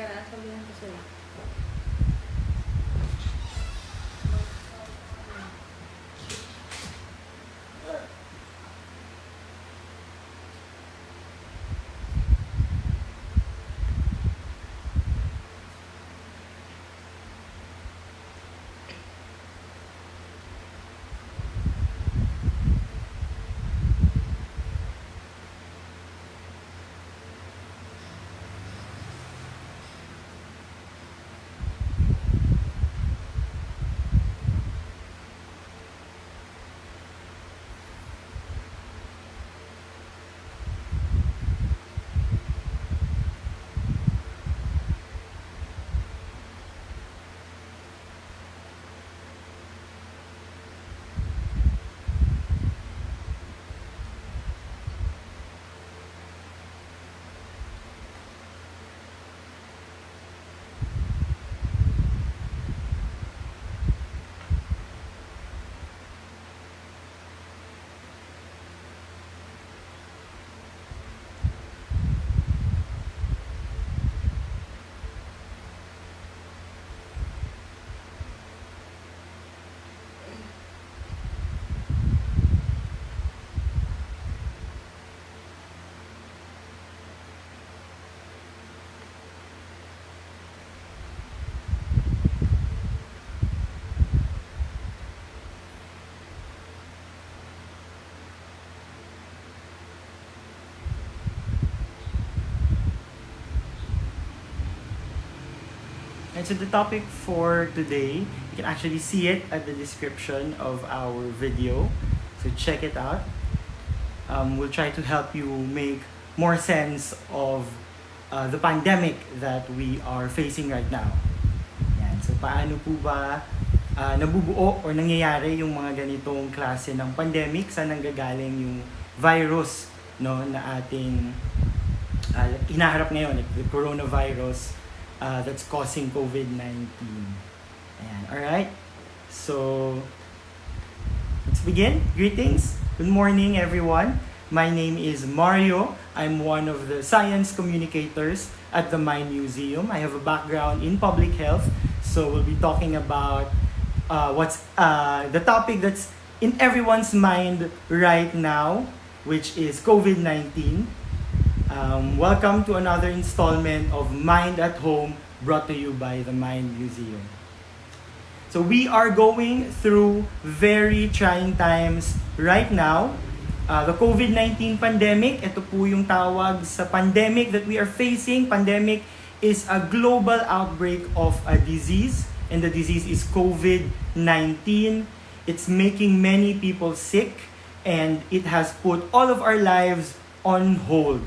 pera, sabihan ko sila. And so the topic for today, you can actually see it at the description of our video. So check it out. We'll try to help you make more sense of the pandemic that we are facing right now. Yan. So paano po ba nabubuo or nangyayari yung mga ganitong klase ng pandemic? Saan nanggagaling yung virus, no, na ating hinaharap ngayon, like the coronavirus that's causing COVID-19. Ayan, alright? So, let's begin. Greetings. Good morning, everyone. My name is Mario. I'm one of the science communicators at the Mind Museum. I have a background in public health, so we'll be talking about what's the topic that's in everyone's mind right now, which is COVID-19. Welcome to another installment of Mind at Home, brought to you by the Mind Museum. So we are going through very trying times right now. The COVID-19 pandemic, ito po yung tawag sa pandemic that we are facing. Pandemic is a global outbreak of a disease, and the disease is COVID-19. It's making many people sick, and it has put all of our lives on hold.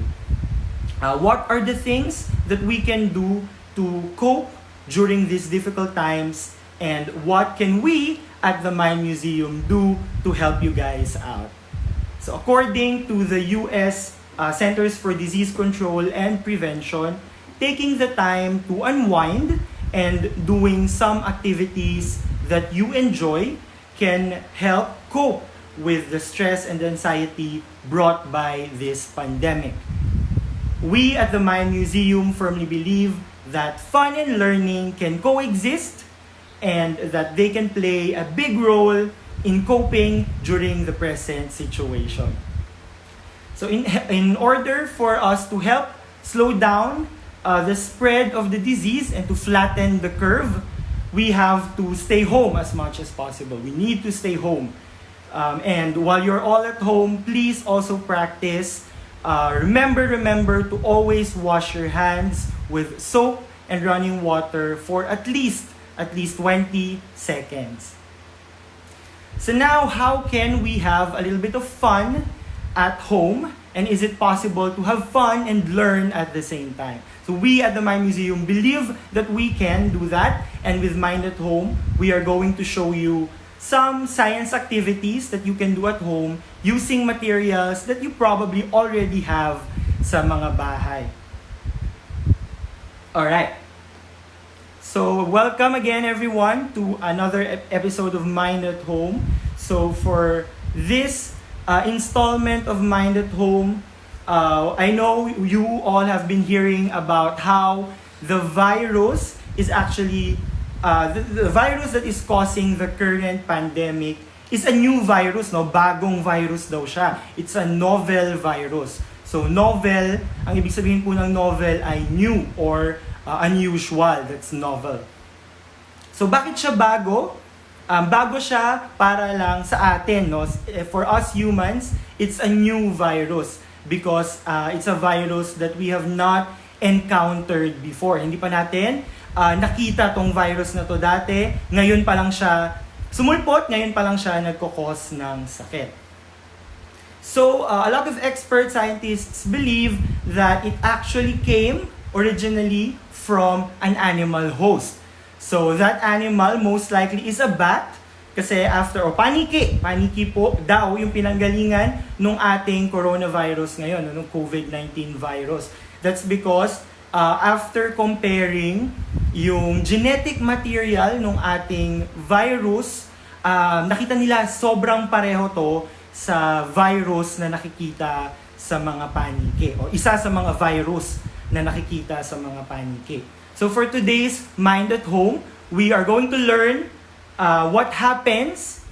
What are the things that we can do to cope during these difficult times, and what can we at the Mind Museum do to help you guys out? So according to the US Centers for Disease Control and Prevention, taking the time to unwind and doing some activities that you enjoy can help cope with the stress and anxiety brought by this pandemic. We at the Mind Museum firmly believe that fun and learning can coexist, and that they can play a big role in coping during the present situation. So in order for us to help slow down the spread of the disease and to flatten the curve, we have to stay home as much as possible. We need to stay home. And while you're all at home, please also practice. Remember to always wash your hands with soap and running water for at least 20 seconds. So now, how can we have a little bit of fun at home? And is it possible to have fun and learn at the same time? So we at the Mind Museum believe that we can do that. And with Mind at Home, we are going to show you some science activities that you can do at home using materials that you probably already have sa mga bahay. Alright. So welcome again everyone to another episode of Mind at Home. So for this installment of Mind at Home, I know you all have been hearing about how the virus is actually, the virus that is causing the current pandemic is a new virus, no? Bagong virus daw siya. It's a novel virus. So novel, ang ibig sabihin po ng novel ay new or unusual. That's novel. So bakit siya bago? Bago siya para lang sa atin, no? For us humans, it's a new virus because it's a virus that we have not encountered before. Hindi pa natin nakita tong virus na to dati. Ngayon pa lang siya sumulpot, ngayon pa lang siya nagkukos ng sakit. So, a lot of expert scientists believe that it actually came originally from an animal host. So, that animal most likely is a bat kasi paniki po daw yung pinanggalingan ng ating coronavirus ngayon, ng COVID-19 virus. That's because after comparing yung genetic material ng ating virus, nakita nila sobrang pareho to sa virus na nakikita sa mga paniki o isa sa mga virus na nakikita sa mga paniki. So for today's Mind at Home, we are going to learn what happens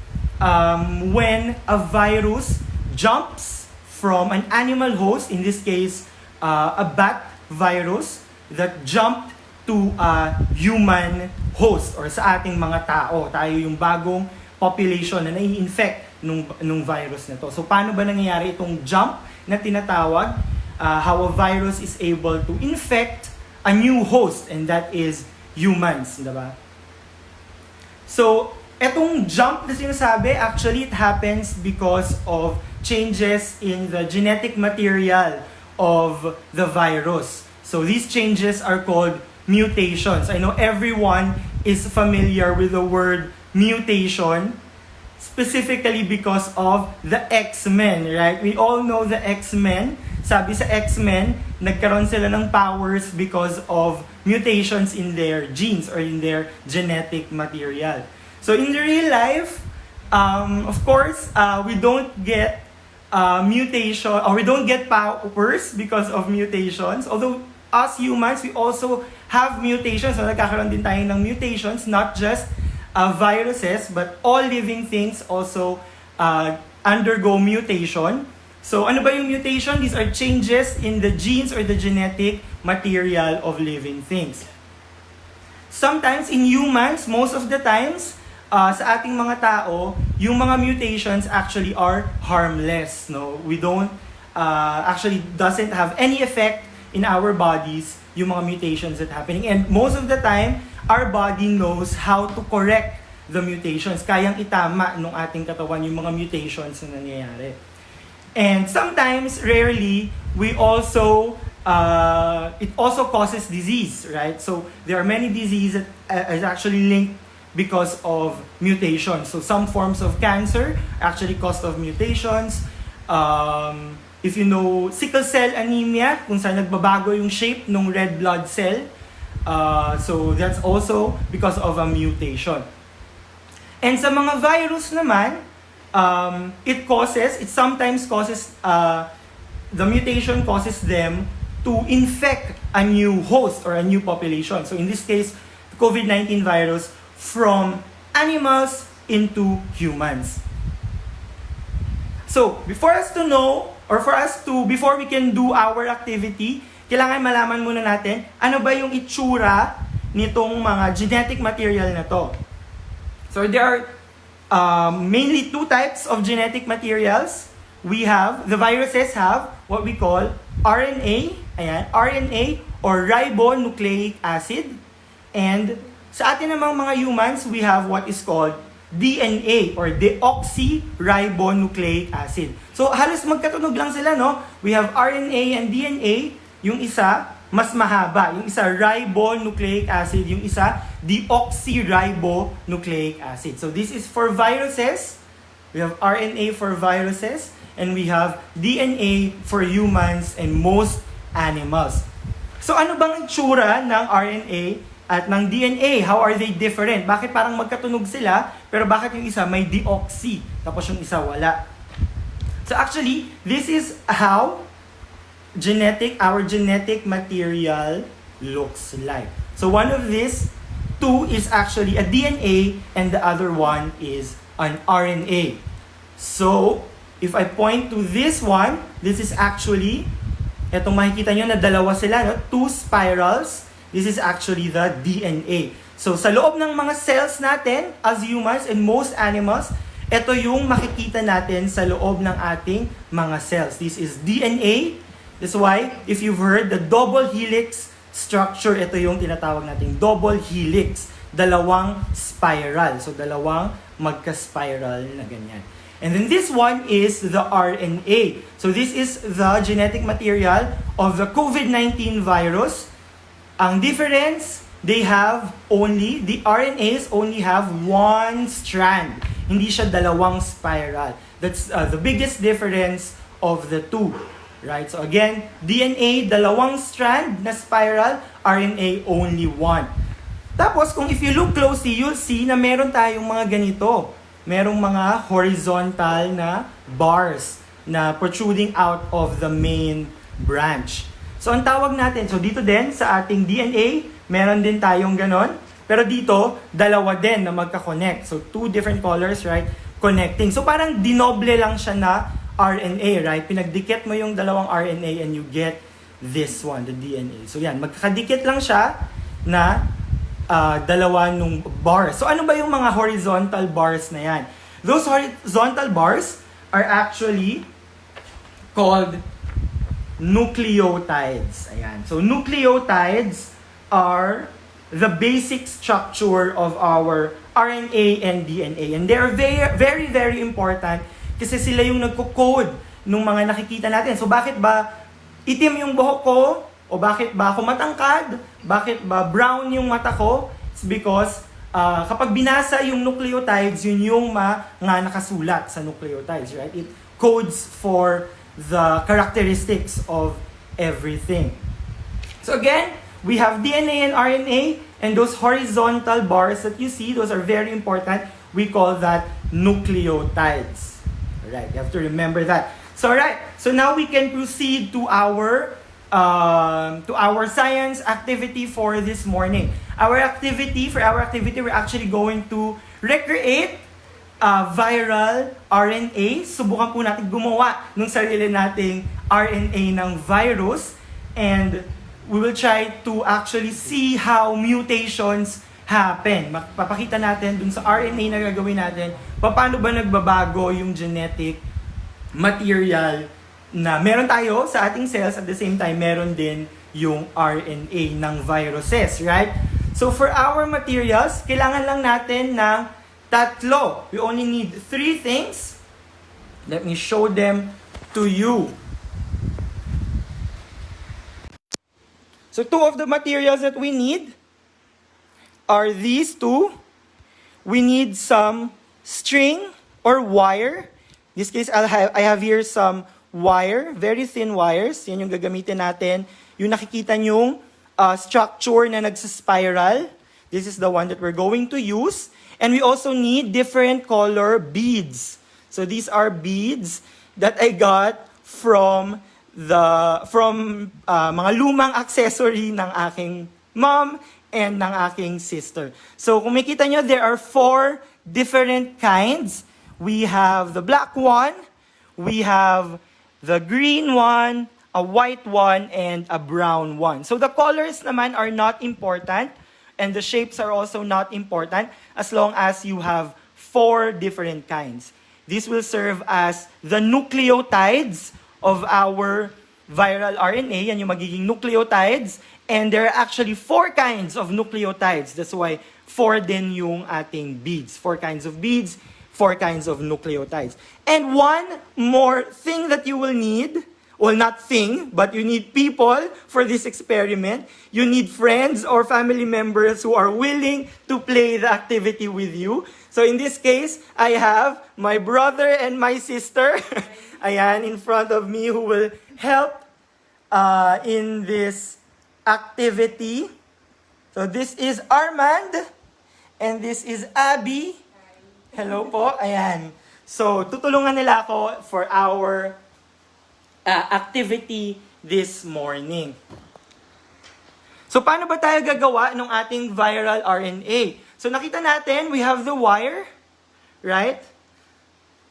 when a virus jumps from an animal host, in this case, a bat virus that jumped to a human host or sa ating mga tao. Tayo yung bagong population na nai-infect nung virus na to. So paano ba nangyayari itong jump na tinatawag? How a virus is able to infect a new host, and that is humans, diba? So etong jump na sinasabi, actually it happens because of changes in the genetic material of the virus. So these changes are called mutations. I know everyone is familiar with the word mutation, specifically because of the X-Men, right? We all know the X-Men. Sabi sa X-Men, nagkaroon sila ng powers because of mutations in their genes or in their genetic material. So in the real life, of course, we don't get mutation or we don't get powers because of mutations. Although us humans, we also have mutations. So nagkakaroon din tayo ng mutations, not just viruses, but all living things also undergo mutation. So ano ba yung mutation? These are changes in the genes or the genetic material of living things. Sometimes in humans, most of the times, sa ating mga tao, yung mga mutations actually are harmless. No? We don't, actually doesn't have any effect in our bodies, yung mga mutations that happening. And most of the time, our body knows how to correct the mutations. Kayang itama nung ating katawan yung mga mutations na nangyayari. And sometimes, rarely, we also, it also causes disease, right? So there are many diseases that is actually linked because of mutations. So some forms of cancer actually caused of mutations. If you know sickle cell anemia, kung saan nagbabago yung shape ng red blood cell, so that's also because of a mutation. And sa mga virus naman, it sometimes causes, the mutation causes them to infect a new host or a new population. So in this case, the COVID-19 virus from animals into humans. So before we can do our activity, kailangan malaman muna natin ano ba yung itsura nitong mga genetic material na to. So there are mainly two types of genetic materials. The viruses have what we call RNA, RNA or ribonucleic acid. And sa atin namang mga humans, we have what is called DNA or deoxyribonucleic acid. So halos magkatunog lang sila, no? We have RNA and DNA, yung isa mas mahaba, yung isa ribonucleic acid, yung isa deoxyribonucleic acid. So this is for viruses. We have RNA for viruses and we have DNA for humans and most animals. So ano bang itsura ng RNA at ng DNA? How are they different? Bakit parang magkatunog sila, pero bakit yung isa may deoxy, tapos yung isa wala? So actually, this is how our genetic material looks like. So one of these two is actually a DNA and the other one is an RNA. So, if I point to this one, this is actually, etong makikita nyo na dalawa sila, no? Two spirals. This is actually the DNA. So, sa loob ng mga cells natin, as humans and most animals, ito yung makikita natin sa loob ng ating mga cells. This is DNA. That's why, if you've heard the double helix structure, ito yung tinatawag nating double helix. Dalawang spiral. So, dalawang magka-spiral na ganyan. And then this one is the RNA. So, this is the genetic material of the COVID-19 virus. Ang difference, the RNAs only have one strand. Hindi siya dalawang spiral. That's the biggest difference of the two. Right? So again, DNA, dalawang strand na spiral, RNA, only one. Tapos, kung if you look closely, you'll see na meron tayong mga ganito. Merong mga horizontal na bars na protruding out of the main branch. So, ang tawag natin, so dito din sa ating DNA, meron din tayong ganon. Pero dito, dalawa din na magka-connect. So, two different colors, right? Connecting. So, parang dinoble lang siya na RNA, right? Pinagdikit mo yung dalawang RNA and you get this one, the DNA. So, yan. Magkakadikit lang siya na dalawa nung bars. So, ano ba yung mga horizontal bars na yan? Those horizontal bars are actually called nucleotides. Ayan. So, nucleotides are the basic structure of our RNA and DNA. And they are very, very, very important kasi sila yung nagko-code ng mga nakikita natin. So, bakit ba itim yung buhok ko? O bakit ba ako matangkad? Bakit ba brown yung mata ko? It's because kapag binasa yung nucleotides, yun yung mga nakasulat sa nucleotides, right? It codes for the characteristics of everything. So again, we have DNA and RNA, and those horizontal bars that you see, those are very important. We call that nucleotides. Alright, you have to remember that. So alright, so now we can proceed to our science activity for this morning. For our activity, we're actually going to recreate viral RNA. Subukan po natin gumawa ng sarili nating RNA ng virus, and we will try to actually see how mutations happen. Papakita natin dun sa RNA na gagawin natin, paano ba nagbabago yung genetic material na meron tayo sa ating cells, at the same time, meron din yung RNA ng viruses, right? So, for our materials, kailangan lang natin ng tatlo. We only need 3 things. Let me show them to you. So, 2 of the materials that we need are these 2. We need some string or wire. In this case, I have here some wire, very thin wires. Yan yung gagamitin natin. Yung nakikita nyong structure na nagsaspiral. This is the one that we're going to use. And we also need different color beads. So these are beads that I got from mga lumang accessory ng aking mom and ng aking sister. So kung makita nyo, there are 4 different kinds. We have the black one, we have the green one, a white one, and a brown one. So the colors naman are not important, and the shapes are also not important, as long as you have 4 different kinds. This will serve as the nucleotides of our viral RNA. Yan yung magiging nucleotides. And there are actually 4 kinds of nucleotides. That's why 4 din yung ating beads. 4 kinds of beads, 4 kinds of nucleotides. And one more thing that you will need, well, not thing, but you need people for this experiment. You need friends or family members who are willing to play the activity with you. So in this case, I have my brother and my sister, ayan, in front of me, who will help in this activity. So this is Armand, and this is Abby. Hello po, ayan. So tutulungan nila ako for our activity this morning. So So paano ba tayo gagawa ng ating viral RNA? So nakita natin, we have the wire, right?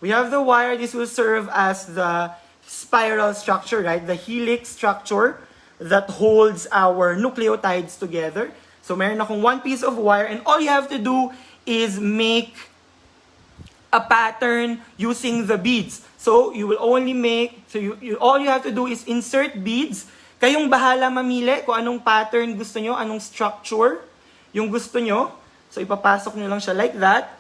We have the wire. This will serve as the spiral structure, right? The helix structure that holds our nucleotides together. So meron akong one piece of wire and all you have to do is make a pattern using the beads. So you will only make, all you have to do is insert beads. Kayong bahala mamili kung anong pattern gusto nyo, anong structure yung gusto nyo. So ipapasok nyo lang siya like that.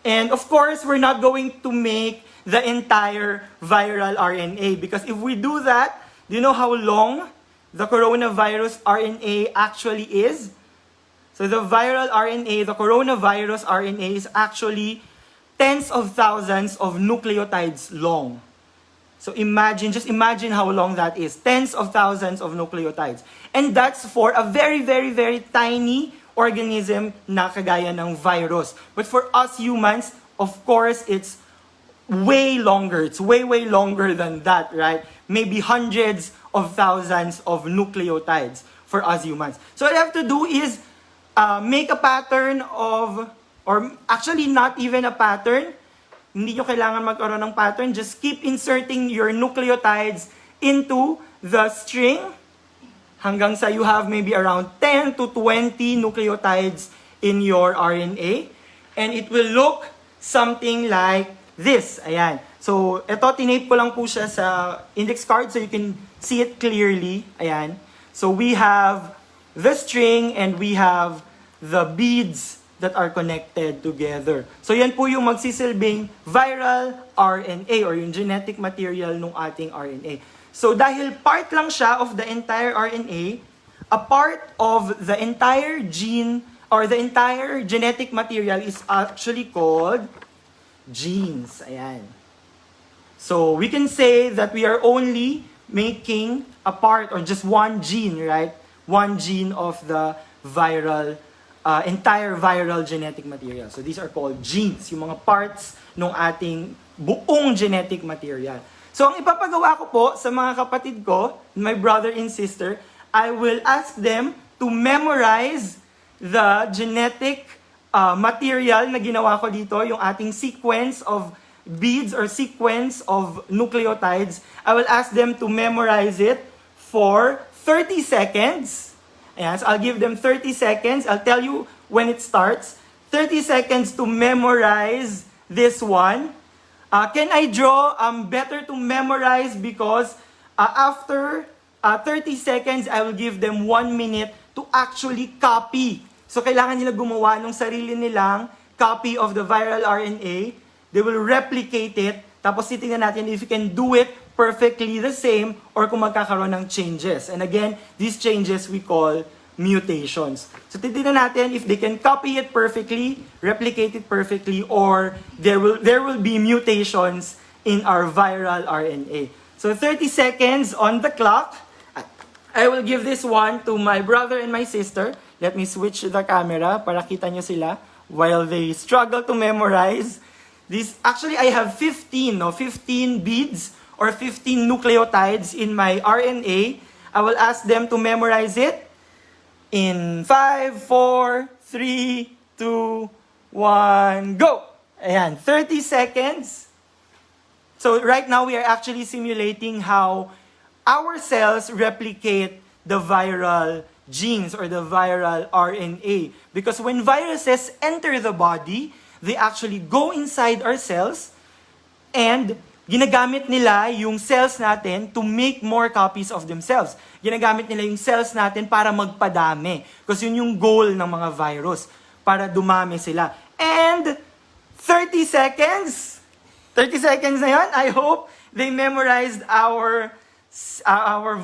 And of course, we're not going to make the entire viral RNA because if we do that, do you know how long the coronavirus RNA actually is? So the viral RNA, the coronavirus RNA is actually tens of thousands of nucleotides long. So just imagine how long that is. Tens of thousands of nucleotides. And that's for a very, very, very tiny organism na kagaya ng virus. But for us humans, of course, it's way longer. It's way, way longer than that, right? Maybe hundreds of thousands of nucleotides for us humans. So what I have to do is make a pattern of, or actually not even a pattern. Hindi nyo kailangan magkaroon ng pattern. Just keep inserting your nucleotides into the string hanggang sa you have maybe around 10 to 20 nucleotides in your RNA. And it will look something like this. Ayan. So, ito, tinape ko lang po siya sa index card so you can see it clearly. Ayan. So, we have the string and we have the beads that are connected together. So, yan po yung magsisilbing viral RNA or yung genetic material ng ating RNA. So, dahil part lang siya of the entire RNA, a part of the entire gene or the entire genetic material is actually called genes. Ayan. So, we can say that we are only making a part or just one gene, right? One gene of the viral, entire viral genetic material. So, these are called genes, yung mga parts ng ating buong genetic material. So, ang ipapagawa ko po sa mga kapatid ko, my brother and sister, I will ask them to memorize the genetic material na ginawa ko dito, yung ating sequence of beads or sequence of nucleotides. I will ask them to memorize it for 30 seconds. Ayan, so I'll give them 30 seconds. I'll tell you when it starts. 30 seconds to memorize this one. Can I draw better to memorize because after 30 seconds, I will give them 1 minute to actually copy. So, kailangan nila gumawa ng sarili nilang copy of the viral RNA. They will replicate it. Tapos, titingnan natin if you can do it perfectly the same or kung magkakaroon ng changes. And again, these changes we call mutations. So, titingnan natin if they can copy it perfectly, replicate it perfectly, or there will be mutations in our viral RNA. So, 30 seconds on the clock. I will give this one to my brother and my sister. Let me switch the camera para kita nyo sila while they struggle to memorize. Actually, I have 15 beads or 15 nucleotides in my RNA. I will ask them to memorize it. In 5, 4, 3, 2, 1, go! Ayan, 30 seconds. So right now, we are actually simulating how our cells replicate the viral genes or the viral RNA. Because when viruses enter the body, they actually go inside our cells and ginagamit nila yung cells natin to make more copies of themselves. Ginagamit nila yung cells natin para magpadami. Kasi yun yung goal ng mga virus, para dumami sila. And 30 seconds! 30 seconds na yun, I hope they memorized our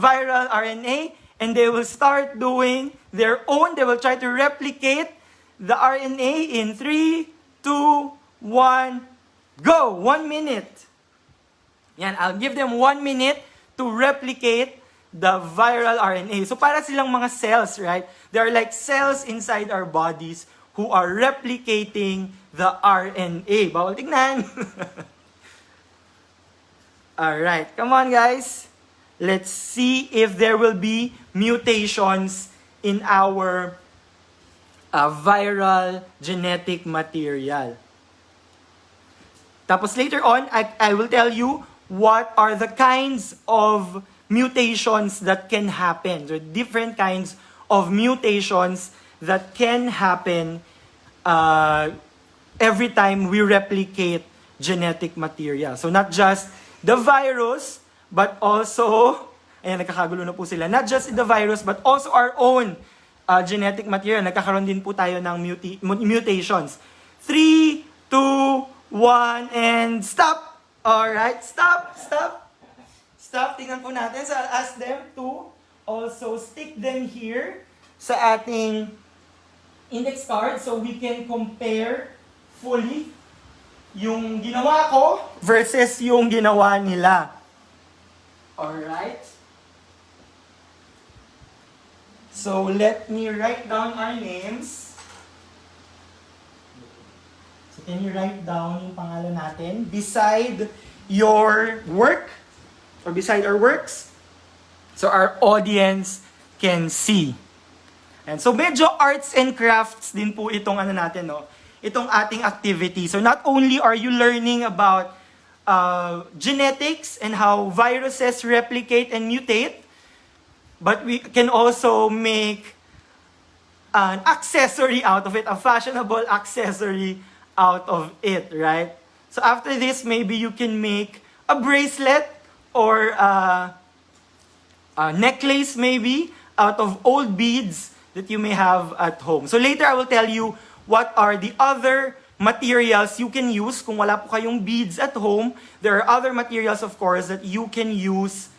viral RNA and they will start doing their own. They will try to replicate the RNA in 3, 2, 1, go! 1 minute. Yan, I'll give them 1 minute to replicate the viral RNA. So para silang mga cells, right? They are like cells inside our bodies who are replicating the RNA. Bawal tignan. Alright, come on guys. let's see if there will be mutations in our viral genetic material. Tapos later on, I will tell you what are the kinds of mutations that can happen. So different kinds of mutations that can happen every time we replicate genetic material. So not just the virus, but also, ayan, nagkakagulo na po sila, not just the virus, but also our own genetic material. Nagkakaroon din po tayo ng mutations. 3, 2, 1, and stop! Alright, stop! Tingnan po natin. So I'll ask them to also stick them here sa ating index card so we can compare fully yung ginawa ko versus yung ginawa nila. Alright? So let me write down our names. So can you write down yung pangalan natin beside your work or beside our works so our audience can see. And so medyo arts and crafts din po itong ano natin, no? Itong ating activity. So not only are you learning about genetics and how viruses replicate and mutate, but we can also make an accessory out of it, a fashionable accessory out of it, right? So after this, maybe you can make a bracelet or a necklace maybe out of old beads that you may have at home. So later I will tell you what are the other materials you can use. Kung wala po kayong beads at home, there are other materials of course that you can use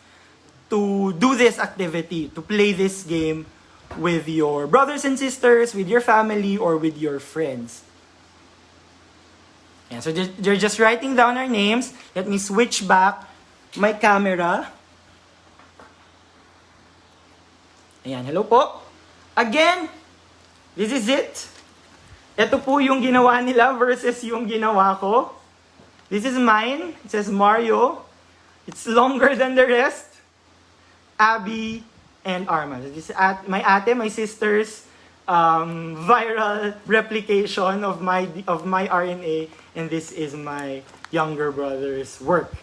to do this activity, to play this game with your brothers and sisters, with your family, or with your friends. And so they're just writing down our names. Let me switch back my camera. Ayan, hello po. Again, this is it. Ito po yung ginawa nila versus yung ginawa ko. This is mine. It says Mario. It's longer than the rest. Abby and Arma. This is my ate, my sister's viral replication of my RNA, and this is my younger brother's work.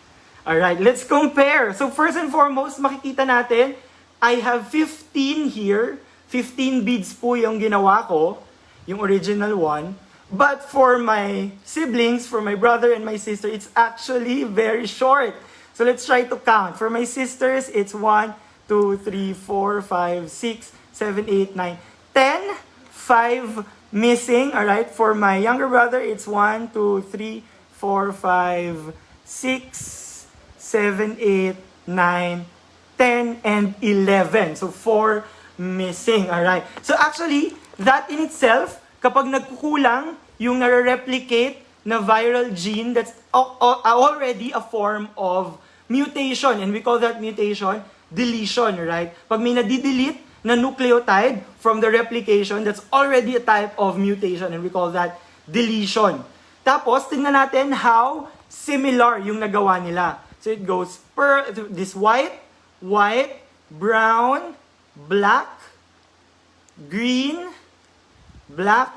All right, let's compare. So first and foremost, makikita natin, I have 15 here. 15 beads po yung ginawa ko, yung original one. But for my siblings, for my brother and my sister, it's actually very short. So let's try to count. For my sisters, it's 1, 2, 3, 4, 5, 6, 7, 8, 9, 10. 5 missing. All right. For my younger brother, it's 1, 2, 3, 4, 5, 6, 7, 8, 9, 10, and 11. So 4 missing. All right. So actually, that in itself, kapag nagkukulang yung nare-replicate na viral gene, that's already a form of mutation. And we call that mutation deletion, right? Pag may nadidelete na nucleotide from the replication, that's already a type of mutation, and we call that deletion. Tapos, tingnan natin how similar yung nagawa nila. So it goes this white, brown, black, green, black,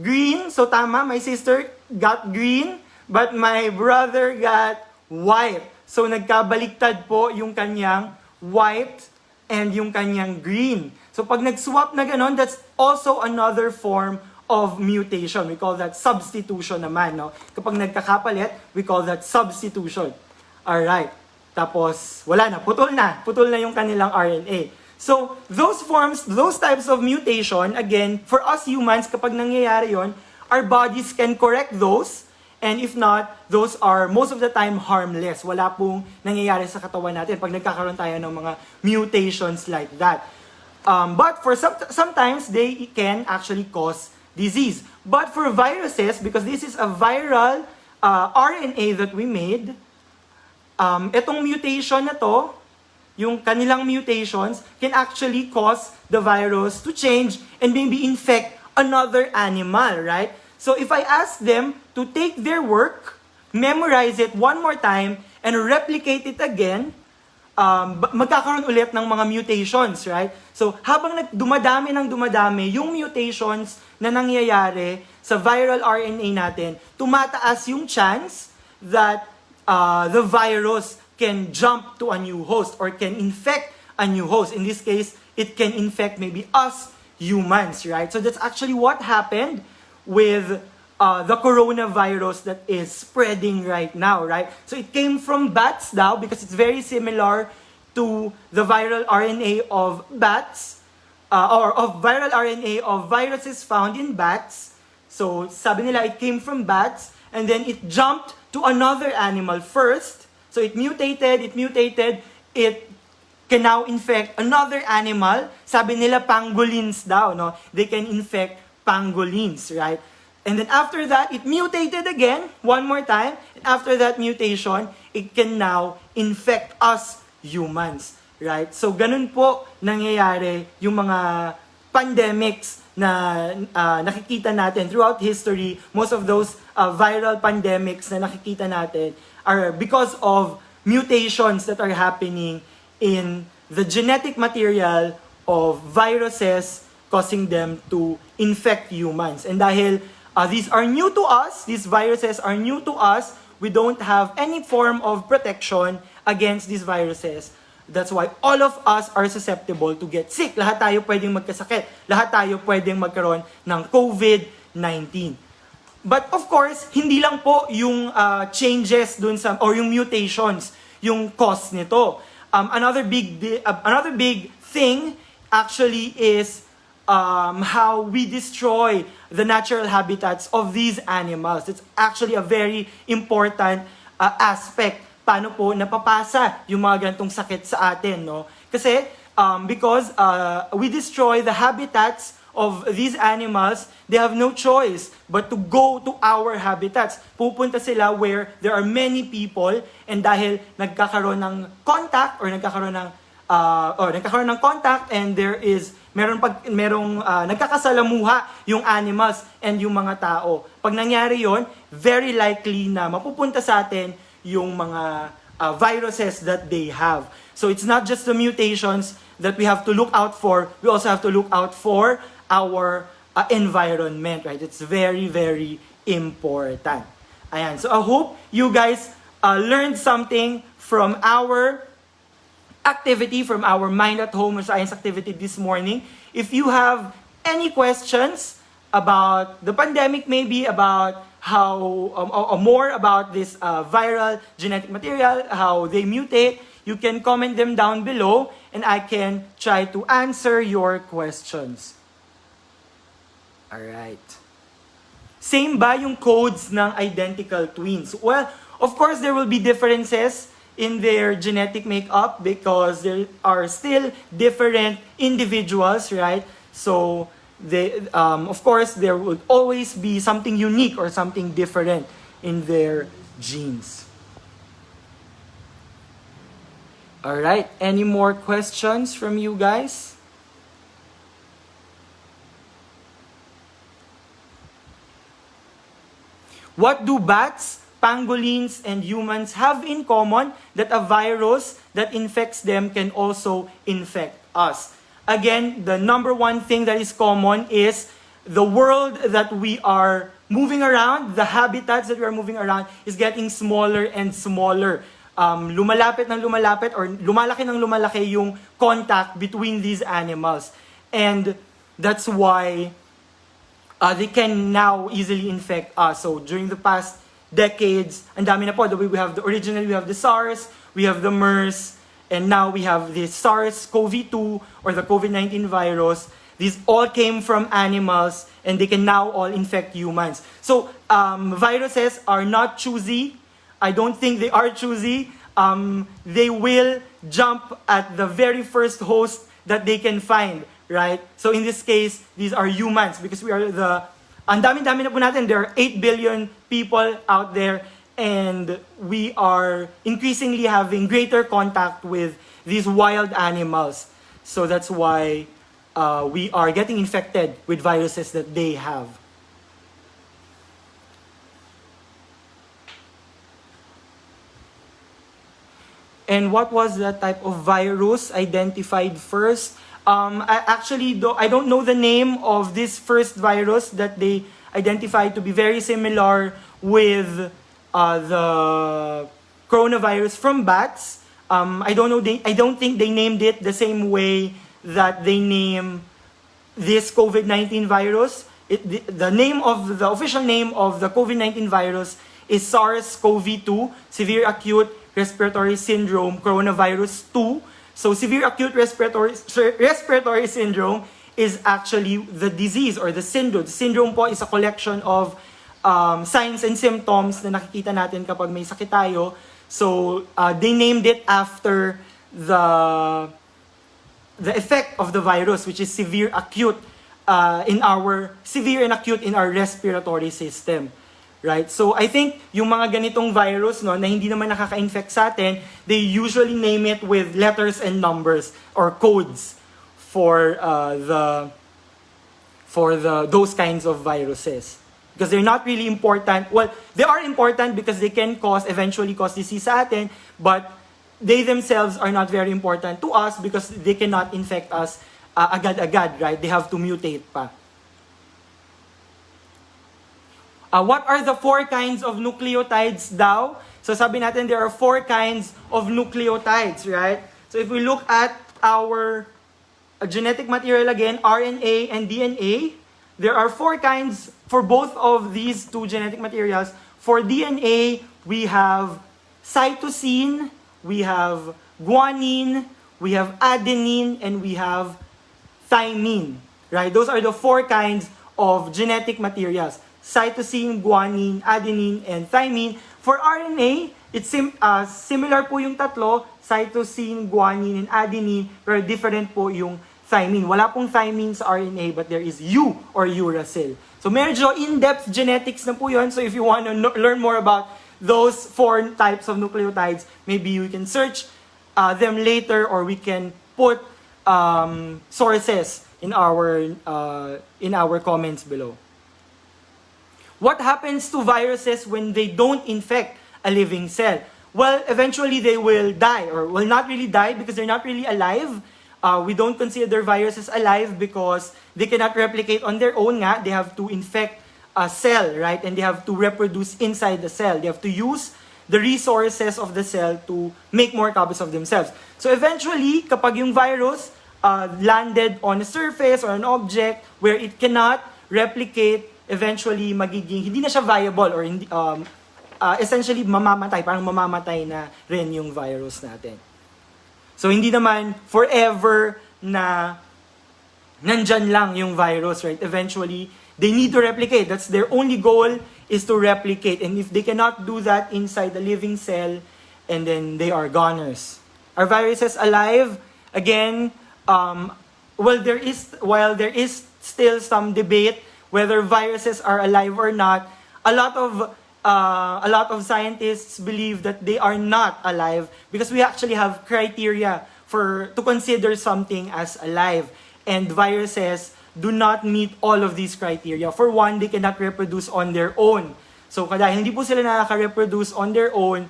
green. So tama, my sister got green, but my brother got white. So nagkabaliktad po yung kanyang white and yung kanyang green. So pag nag-swap na ganon, that's also another form of mutation. We call that substitution naman, no? Kapag nagkakapalit, we call that substitution. Alright. Tapos, wala na. Putol na yung kanilang RNA. So, those forms, those types of mutation, again, for us humans, kapag nangyayari yon, our bodies can correct those. And if not, those are most of the time harmless. Wala pong nangyayari sa katawan natin pag nagkakaroon tayo ng mga mutations like that. But for sometimes, they can actually cause disease. But for viruses, because this is a viral RNA that we made, itong mutation na to, yung kanilang mutations, can actually cause the virus to change and maybe infect another animal, right? So if I ask them to take their work, memorize it one more time, and replicate it again, magkakaroon ulit ng mga mutations, right? So, habang dumadami yung mutations na nangyayari sa viral RNA natin, tumataas yung chance that the virus can jump to a new host or can infect a new host. In this case, it can infect maybe us humans, right? So that's actually what happened with the coronavirus that is spreading right now, right? So it came from bats now because it's very similar to the viral RNA of bats, or of viral RNA of viruses found in bats. So sabi nila, it came from bats, and then it jumped to another animal first. So it mutated, it can now infect another animal. Sabi nila pangolins daw, no? They can infect pangolins, right? And then after that, it mutated again, one more time. And after that mutation, it can now infect us humans, right? So ganun po nangyayari yung mga pandemics na nakikita natin throughout history. Most of those viral pandemics na nakikita natin are because of mutations that are happening in the genetic material of viruses, causing them to infect humans. And dahil these are new to us, these viruses are new to us, we don't have any form of protection against these viruses. That's why all of us are susceptible to get sick. Lahat tayo pwedeng magkasakit. Lahat tayo pwedeng magkaroon ng COVID-19. But of course, hindi lang po yung changes dun sa, or yung mutations, yung cause nito. Another big thing actually is how we destroy the natural habitats of these animals. It's actually a very important aspect. Paano po napapasa yung mga ganitong sakit sa atin, no? Kasi because we destroy the habitats of these animals, they have no choice but to go to our habitats. Pupunta sila where there are many people, and dahil nagkakaroon ng contact or nagkakaroon ng contact, and merong nagkakasalamuha yung animals and yung mga tao. Pag nangyari yon, very likely na mapupunta sa atin yung mga viruses that they have. So it's not just the mutations that we have to look out for, we also have to look out for our environment, right? It's very, very important. Ayan. So I hope you guys learned something from our activity, from our Mind at Home Science activity this morning. If you have any questions about the pandemic, maybe about how, or more about this viral genetic material, how they mutate, you can comment them down below and I can try to answer your questions. Alright. Same ba yung codes ng identical twins? Well, of course there will be differences in their genetic makeup because there are still different individuals, right? So, of course, there would always be something unique or something different in their genes. Alright, any more questions from you guys? What do bats, pangolins, and humans have in common that a virus that infects them can also infect us? Again, the number one thing that is common is the world that we are moving around, the habitats that we are moving around is getting smaller and smaller. Lumalapit ng lumalapit or lumalaki ng lumalaki yung contact between these animals. And that's why they can now easily infect us. So during the past decades, ang dami na po. Originally we have the SARS, we have the MERS, and now we have the SARS-CoV-2 or the COVID-19 virus. These all came from animals and they can now all infect humans. So viruses are not choosy. I don't think they are choosy. They will jump at the very first host that they can find, right? So in this case, these are humans because we are ang dami-dami na po natin. There are 8 billion people out there. And we are increasingly having greater contact with these wild animals. So that's why we are getting infected with viruses that they have. And what was the type of virus identified first? I don't know the name of this first virus that they identified to be very similar with the coronavirus from bats. I don't know. I don't think they named it the same way that they name this COVID-19 virus. The official name of the COVID-19 virus is SARS-CoV-2, Severe Acute Respiratory Syndrome Coronavirus 2. So severe acute respiratory syndrome is actually the disease or the syndrome. The syndrome po is a collection of signs and symptoms na nakikita natin kapag may sakit tayo. So they named it after the effect of the virus, which is severe and acute in our respiratory system. Right? So I think yung mga ganitong virus no na hindi naman nakaka-infect sa atin, they usually name it with letters and numbers or codes for those kinds of viruses. Because they're not really important. Well, they are important because they can eventually cause disease sa atin, but they themselves are not very important to us because they cannot infect us agad-agad, right? They have to mutate pa. What are the 4 kinds of nucleotides daw? So sabi natin there are 4 kinds of nucleotides, right? So if we look at our genetic material again, RNA and DNA, there are 4 kinds for both of these 2 genetic materials. For DNA, we have cytosine, we have guanine, we have adenine, and we have thymine, right? Those are the 4 kinds of genetic materials. Cytosine, guanine, adenine, and thymine. For RNA, it's similar po yung tatlo, cytosine, guanine, and adenine, pero different po yung thymine. Wala pong thymine sa RNA, but there is U or uracil. So medyo in-depth genetics na po yun. So if you want to learn more about those 4 types of nucleotides, maybe you can search them later, or we can put sources in our comments below. What happens to viruses when they don't infect a living cell? Well, eventually they will die, or will not really die because they're not really alive. We don't consider viruses alive because they cannot replicate on their own nga. They have to infect a cell, right? And they have to reproduce inside the cell. They have to use the resources of the cell to make more copies of themselves. So eventually, kapag yung virus landed on a surface or an object where it cannot replicate, eventually hindi na siya viable, or essentially parang mamamatay na rin yung virus natin. So hindi naman forever na nandyan lang yung virus, right? Eventually, they need to replicate. That's their only goal, is to replicate. And if they cannot do that inside the living cell, and then they are goners. Are viruses alive? Again, while there is still some debate whether viruses are alive or not, a lot of scientists believe that they are not alive because we actually have criteria to consider something as alive, and viruses do not meet all of these criteria. For one, they cannot reproduce on their own. So dahil hindi po sila nakaka-reproduce on their own,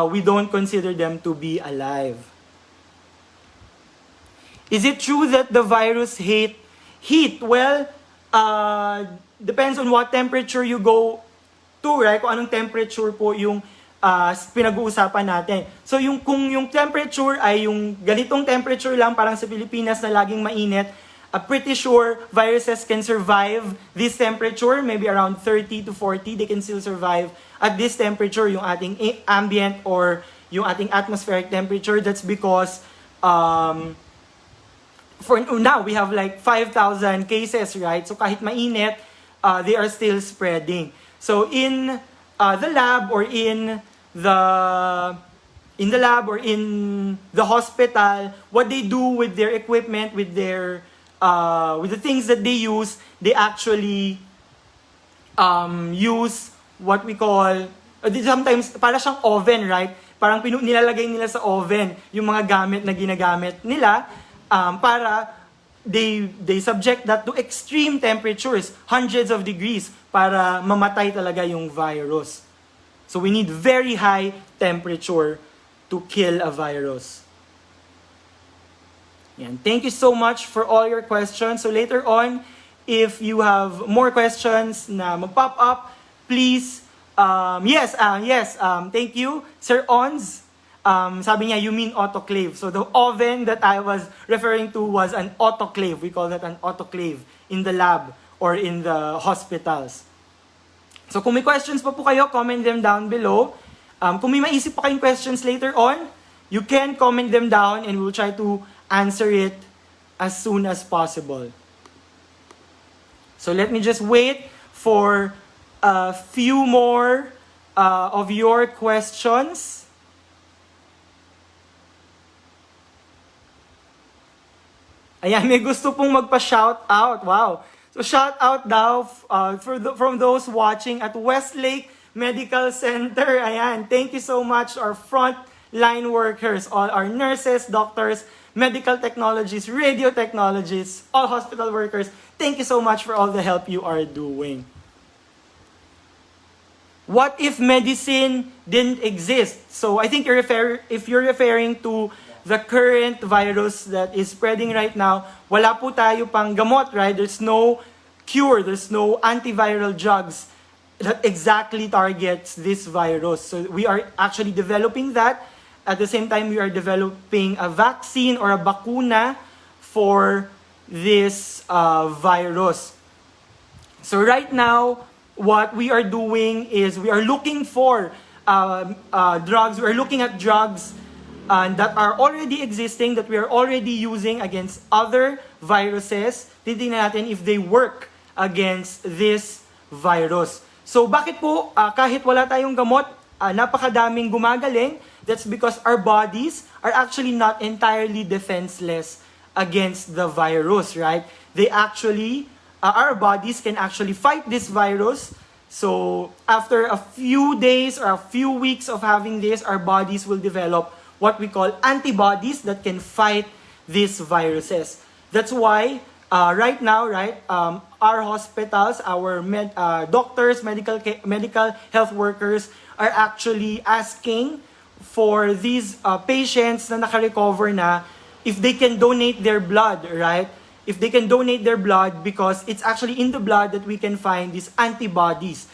we don't consider them to be alive. Is it true that the virus hate heat? Well, depends on what temperature you go to, right? Kung anong temperature po yung pinag-uusapan natin. So kung yung temperature ay yung ganitong temperature lang, parang sa Pilipinas na laging mainit, pretty sure viruses can survive this temperature, maybe around 30 to 40, they can still survive at this temperature, yung ating ambient or yung ating atmospheric temperature. That's because for now, we have like 5,000 cases, right? So kahit mainit, they are still spreading. So in the lab or in the hospital, what they do with their equipment, with the things that they use, they actually use what we call, sometimes para siyang oven, right? Parang nilalagay nila sa oven yung mga gamit na ginagamit nila. Para they subject that to extreme temperatures, hundreds of degrees, para mamatay talaga yung virus. So we need very high temperature to kill a virus. Yan. Thank you so much for all your questions. So later on, if you have more questions na mag-pop up, please, thank you, Sir Ons. Sabi niya, you mean autoclave. So the oven that I was referring to was an autoclave. We call that an autoclave in the lab or in the hospitals. So kung may questions pa po kayo, comment them down below. Kung may maisip pa kayong questions later on, you can comment them down and we'll try to answer it as soon as possible. So let me just wait for a few more of your questions. Ayan, may gusto pong magpa-shout out. Wow. So shout out daw from those watching at Westlake Medical Center. Ayan, thank you so much our front-line workers, all our nurses, doctors, medical technologists, radio technologists, all hospital workers. Thank you so much for all the help you are doing. What if medicine didn't exist? So I think if you're referring to the current virus that is spreading right now, wala po tayo pang gamot, right? There's no cure, there's no antiviral drugs that exactly targets this virus. So we are actually developing that. At the same time, we are developing a vaccine or a bakuna for this virus. So right now, what we are doing is we are looking for drugs. We are looking at drugs that are already existing, that we are already using against other viruses. Titingnan natin if they work against this virus. So bakit po kahit wala tayong gamot, napakadaming gumagaling? That's because our bodies are actually not entirely defenseless against the virus, right? They actually, our bodies can actually fight this virus. So after a few days or a few weeks of having this, our bodies will develop what we call antibodies that can fight these viruses. That's why right now, right, our hospitals, our doctors, medical health workers are actually asking for these patients na naka-recover na if they can donate their blood, right? If they can donate their blood, because it's actually in the blood that we can find these antibodies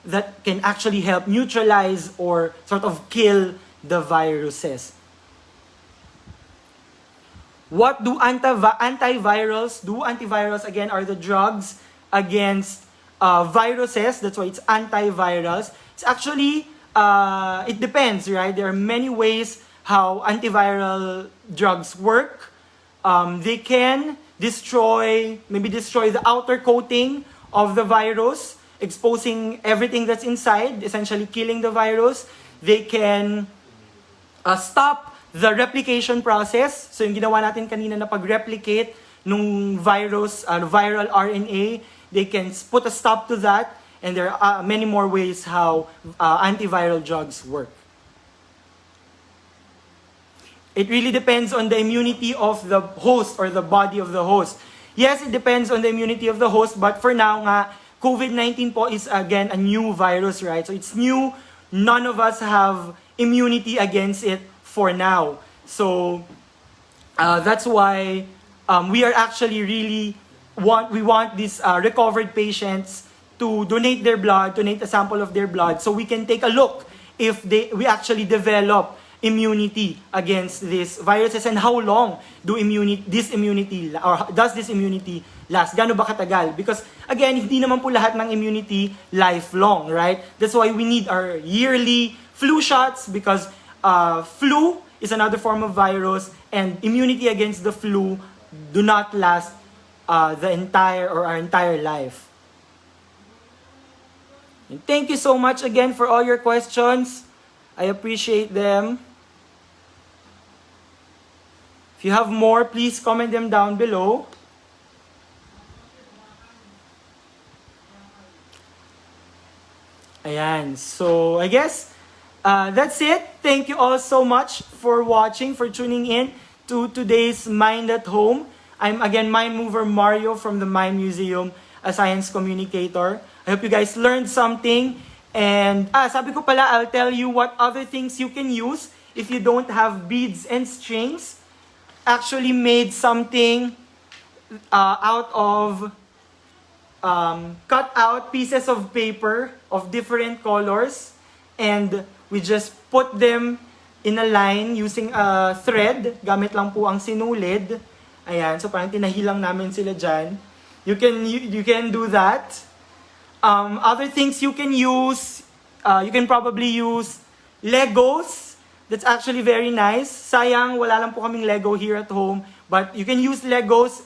that can actually help neutralize or sort of kill the viruses. What do antivirals do? Antivirals, again, are the drugs against viruses. That's why it's antivirals. It's actually, it depends, right? There are many ways how antiviral drugs work. They can maybe destroy the outer coating of the virus, exposing everything that's inside, essentially killing the virus. They can stop the replication process. So yung ginawa natin kanina na pag-replicate nung virus, viral RNA, they can put a stop to that. And there are many more ways how antiviral drugs work. It really depends on the immunity of the host or the body of the host. Yes, it depends on the immunity of the host, but for now nga, COVID-19 po is again a new virus, right? So it's new. None of us have immunity against it for now. So that's why we are actually we want these recovered patients to donate their blood, donate a sample of their blood, so we can take a look if we actually develop immunity against these viruses and how long does this immunity last? Gaano ba katagal? Because again, hindi naman po lahat ng immunity lifelong, right? That's why we need our yearly flu shots, because flu is another form of virus, and immunity against the flu do not last our entire life. And thank you so much again for all your questions. I appreciate them. If you have more, please comment them down below. Ayan. So, I guess that's it. Thank you all so much for watching, for tuning in to today's Mind at Home. I'm again Mind Mover Mario from the Mind Museum, a science communicator. I hope you guys learned something, And, sabi ko pala, I'll tell you what other things you can use if you don't have beads and strings. Actually made something out of cut out pieces of paper of different colors, and we just put them in a line using a thread. Gamit lang po ang sinulid. Ayan, so parang tinahilang namin sila dyan. You can do that. Other things you can use, you can probably use Legos. That's actually very nice. Sayang, wala lang po kaming Lego here at home. But you can use Legos.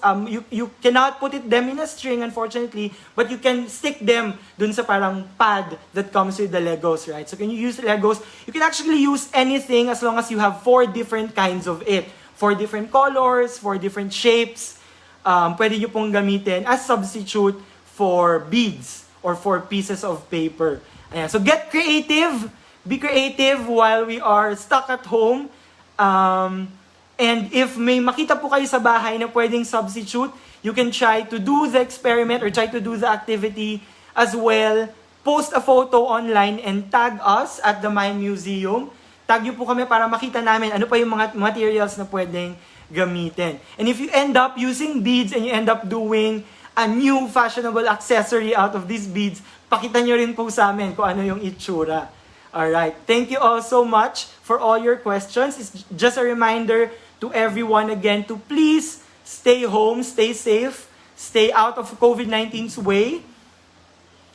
You cannot put them in a string, unfortunately. But you can stick them dun sa parang pad that comes with the Legos, right? So can you use Legos? You can actually use anything as long as you have 4 different kinds of it. 4 different colors, 4 different shapes. Pwede nyo pong gamitin as substitute for beads or for pieces of paper. Ayan. So get creative. Be creative while we are stuck at home. And if may makita po kayo sa bahay na pwedeng substitute, you can try to do the experiment or try to do the activity as well. Post a photo online and tag us at the Mind Museum. Tag nyo po kami para makita namin ano pa yung mga materials na pwedeng gamitin. And if you end up using beads and you end up doing a new fashionable accessory out of these beads, pakita nyo rin po sa amin kung ano yung itsura. Alright, thank you all so much for all your questions. It's just a reminder to everyone again to please stay home, stay safe, stay out of COVID-19's way.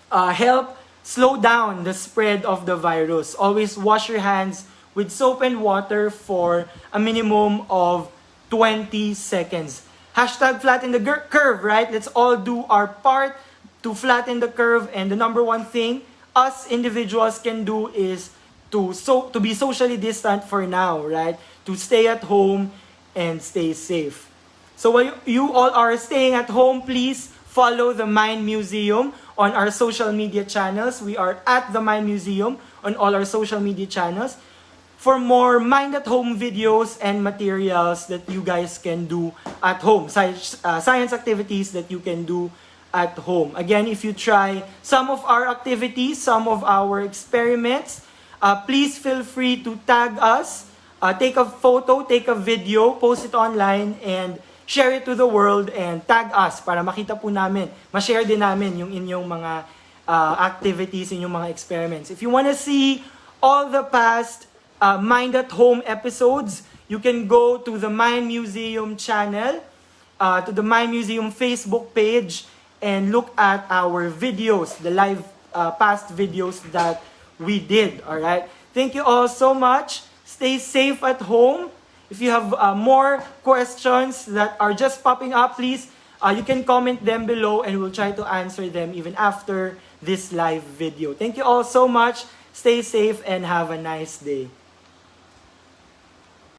Help slow down the spread of the virus. Always wash your hands with soap and water for a minimum of 20 seconds. Hashtag flatten the curve, right? Let's all do our part to flatten the curve. And the number one thing us individuals can do is to be socially distant for now, right? To stay at home and stay safe. So while you all are staying at home, please follow the Mind Museum on our social media channels. We are at the Mind Museum on all our social media channels for more Mind at Home videos and materials that you guys can do at home. Science activities that you can do at home. Again, if you try some of our activities, some of our experiments, please feel free to tag us, take a photo, take a video, post it online, and share it to the world, and tag us para makita po namin, ma-share din namin yung inyong mga activities, inyong mga experiments. If you want to see all the past Mind at Home episodes, you can go to the Mind Museum channel, to the Mind Museum Facebook page, and look at our videos, the live past videos that we did. Alright? Thank you all so much. Stay safe at home. If you have more questions that are just popping up, please, you can comment them below and we'll try to answer them even after this live video. Thank you all so much. Stay safe and have a nice day.